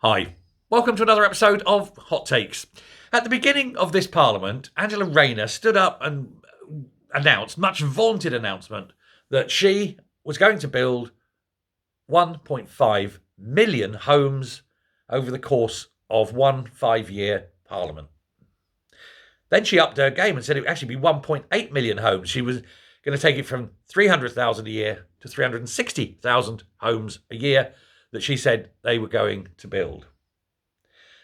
Hi, welcome to another episode of Hot Takes. At the beginning of this parliament, Angela Rayner stood up and announced, much vaunted announcement, that she was going to build 1.5 million homes over the course of one 5-year parliament. Then she upped her game and said it would actually be 1.8 million homes. She was going to take it from 300,000 a year to 360,000 homes a year that she said they were going to build.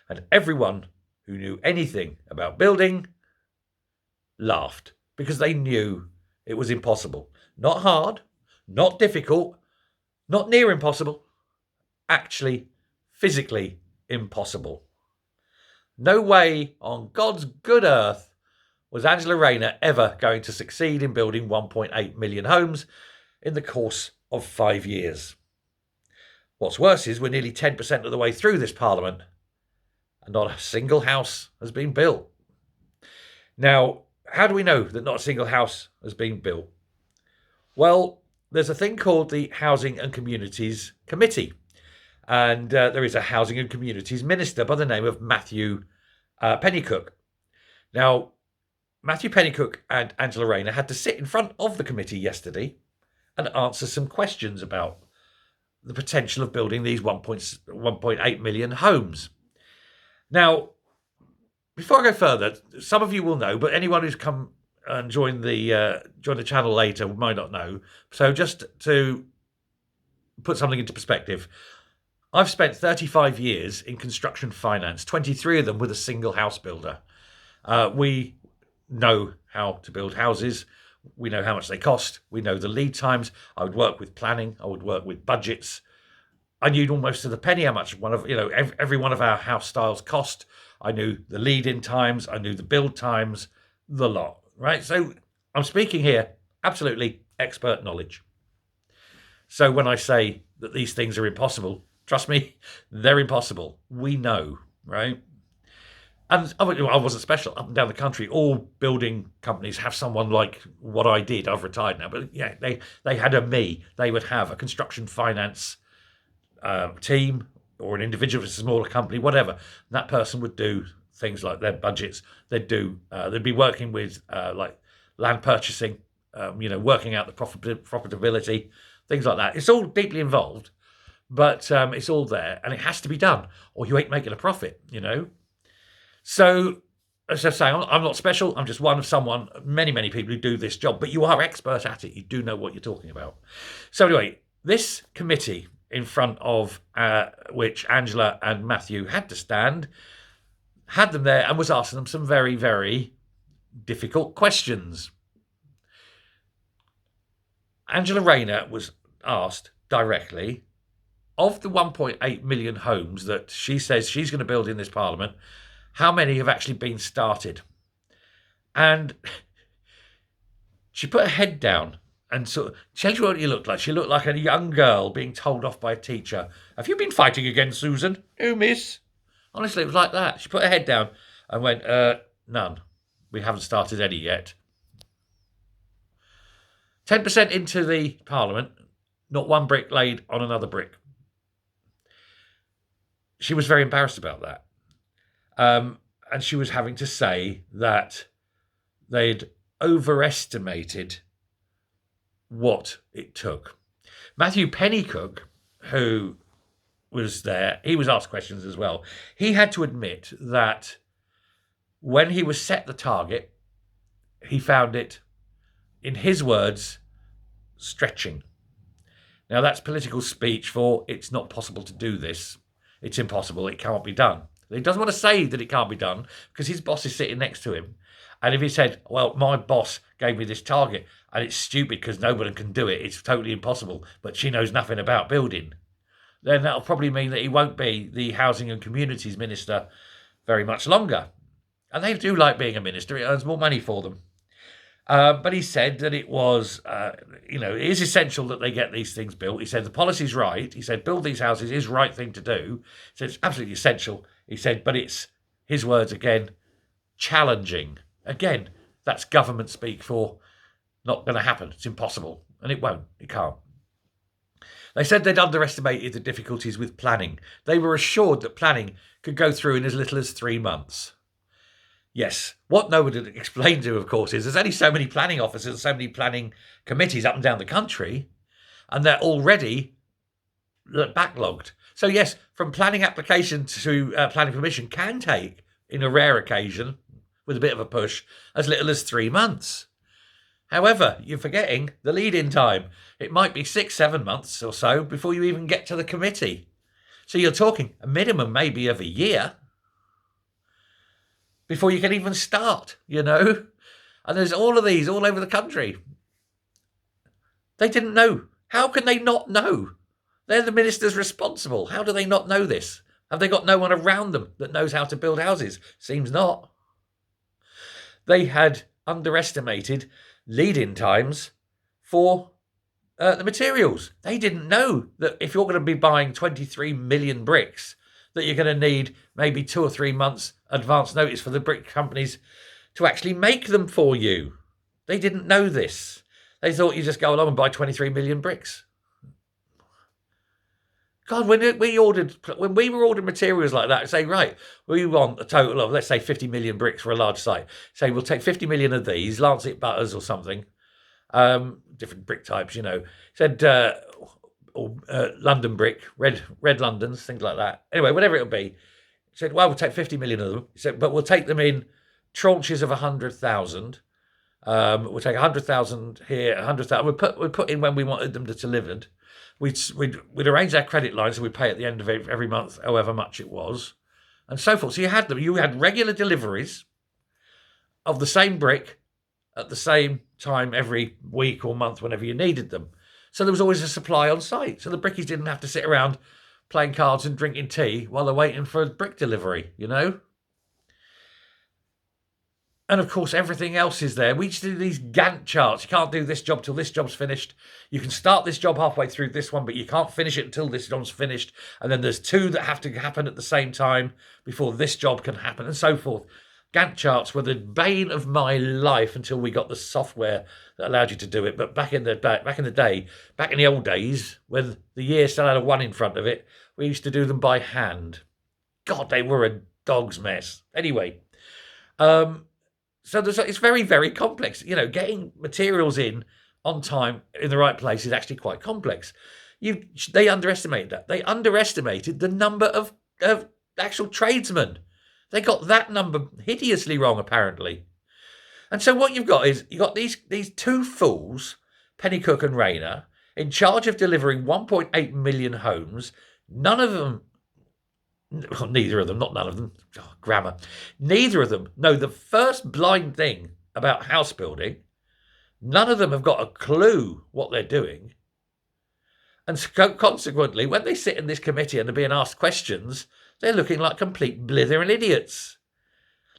And everyone who knew anything about building laughed because they knew it was impossible. Not hard, not difficult, not near impossible, actually physically impossible. No way on God's good earth was Angela Rayner ever going to succeed in building 1.8 million homes in the course of 5 years. What's worse is we're nearly 10% of the way through this parliament and not a single house has been built. Now, how do we know that not a single house has been built? Well, there's a thing called the Housing and Communities Committee, and there is a Housing and Communities Minister by the name of Matthew Pennycook. Now, Matthew Pennycook and Angela Rayner had to sit in front of the committee yesterday and answer some questions about the potential of building these 1.8 million homes. Now, before I go further, some of you will know, but anyone who's come and joined the channel later might not know. So just to put something into perspective, I've spent 35 years in construction finance, 23 of them with a single house builder. We know how to build houses. We know how much they cost. We know the lead times. I would work with planning. I would work with budgets. I knew almost to the penny how much every one of our house styles cost. I knew the lead-in times. I knew the build times, the lot, right? So I'm speaking here absolutely expert knowledge. So when I say that these things are impossible, trust me, they're impossible. We know, right? And I wasn't special. Up and down the country, all building companies have someone like what I did. I've retired now, but yeah, they had a me. They would have a construction finance team or an individual, if it's a smaller company, whatever. And that person would do things like their budgets. They'd be working with like land purchasing, working out the profitability, things like that. It's all deeply involved, but it's all there, and it has to be done, or you ain't making a profit, So, as I say, I'm not special. I'm just one of many people who do this job. But you are expert at it. You do know what you're talking about. So anyway, this committee in front of which Angela and Matthew had to stand, had them there and was asking them some very, very difficult questions. Angela Rayner was asked directly, of the 1.8 million homes that she says she's going to build in this parliament, how many have actually been started? And she put her head down and sort of, tell you what you looked like. She looked like a young girl being told off by a teacher. Have you been fighting again, Susan? No, miss. Honestly, it was like that. She put her head down and went, none. We haven't started any yet. 10% into the parliament, not one brick laid on another brick. She was very embarrassed about that. And she was having to say that they'd overestimated what it took. Matthew Pennycook, who was there, he was asked questions as well. He had to admit that when he was set the target, he found it, in his words, stretching. Now that's political speech for it's not possible to do this. It's impossible. It can't be done. He doesn't want to say that it can't be done because his boss is sitting next to him. And if he said, well, my boss gave me this target and it's stupid because nobody can do it, it's totally impossible, but she knows nothing about building, then that'll probably mean that he won't be the Housing and Communities Minister very much longer. And they do like being a minister. It earns more money for them. But he said that it was, it is essential that they get these things built. He said the policy's right. He said build these houses is the right thing to do. He said it's absolutely essential. He said, but it's, his words again, challenging. Again, that's government speak for not going to happen. It's impossible. And it won't. It can't. They said they'd underestimated the difficulties with planning. They were assured that planning could go through in as little as 3 months. Yes, what no one had explained to, of course, is there's only so many planning officers, so many planning committees up and down the country, and they're already backlogged. So yes, from planning application to planning permission can take, in a rare occasion, with a bit of a push, as little as 3 months. However, you're forgetting the lead-in time. It might be 6-7 months or so before you even get to the committee. So you're talking a minimum maybe of a year before you can even start, And there's all of these all over the country. They didn't know. How can they not know? They're the ministers responsible. How do they not know this? Have they got no one around them that knows how to build houses? Seems not. They had underestimated lead-in times for the materials. They didn't know that if you're going to be buying 23 million bricks, that you're going to need maybe 2 or 3 months advance notice for the brick companies to actually make them for you. They didn't know this. They thought you just go along and buy 23 million bricks. God, when we were ordering materials like that, say, right, we want a total of, let's say, 50 million bricks for a large site. Say, we'll take 50 million of these, Lancet butters or something, different brick types, Said London brick, red Londons, things like that. Anyway, whatever it'll be. Said, well, we'll take 50 million of them. He said, but we'll take them in tranches of 100,000. We'll take 100,000 here, 100,000. We'd put in when we wanted them delivered. We'd arrange our credit line, so we'd pay at the end of every month, however much it was, and so forth. So you had regular deliveries of the same brick at the same time every week or month whenever you needed them. So there was always a supply on site. So the brickies didn't have to sit around playing cards and drinking tea while they're waiting for a brick delivery, And of course, everything else is there. We used to do these Gantt charts. You can't do this job till this job's finished. You can start this job halfway through this one, but you can't finish it until this job's finished. And then there's 2 that have to happen at the same time before this job can happen, and so forth. Gantt charts were the bane of my life until we got the software that allowed you to do it. But back in the old days, when the year still had a 1 in front of it, we used to do them by hand. God, they were a dog's mess. Anyway, so it's very, very complex. Getting materials in on time in the right place is actually quite complex. They underestimated that. They underestimated the number of actual tradesmen. They got that number hideously wrong, apparently. And so what you've got is these 2 fools, Pennycook and Rayner, in charge of delivering 1.8 million homes. None of them. Well, neither of them, not none of them. Oh, grammar. Neither of them know the first blind thing about house building. None of them have got a clue what they're doing. And consequently, when they sit in this committee and are being asked questions, they're looking like complete blithering idiots.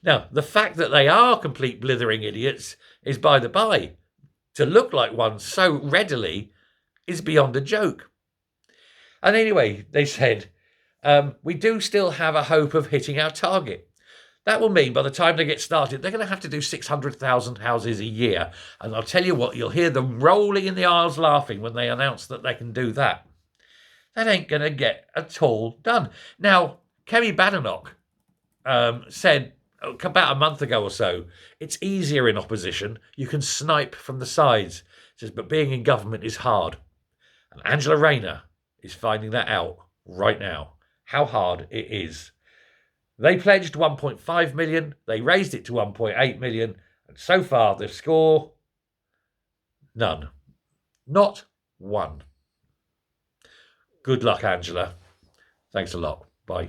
Now, the fact that they are complete blithering idiots is by the by. To look like one so readily is beyond a joke. And anyway, they said, we do still have a hope of hitting our target. That will mean by the time they get started, they're going to have to do 600,000 houses a year. And I'll tell you what, you'll hear them rolling in the aisles laughing when they announce that they can do that. That ain't going to get at all done. Now, Kemi Badenoch said about a month ago or so, it's easier in opposition. You can snipe from the sides. Says, but being in government is hard. And Angela Rayner is finding that out right now. How hard it is. They pledged 1.5 million. They raised it to 1.8 million. And so far, the score, none. Not one. Good luck, Angela. Thanks a lot. Bye.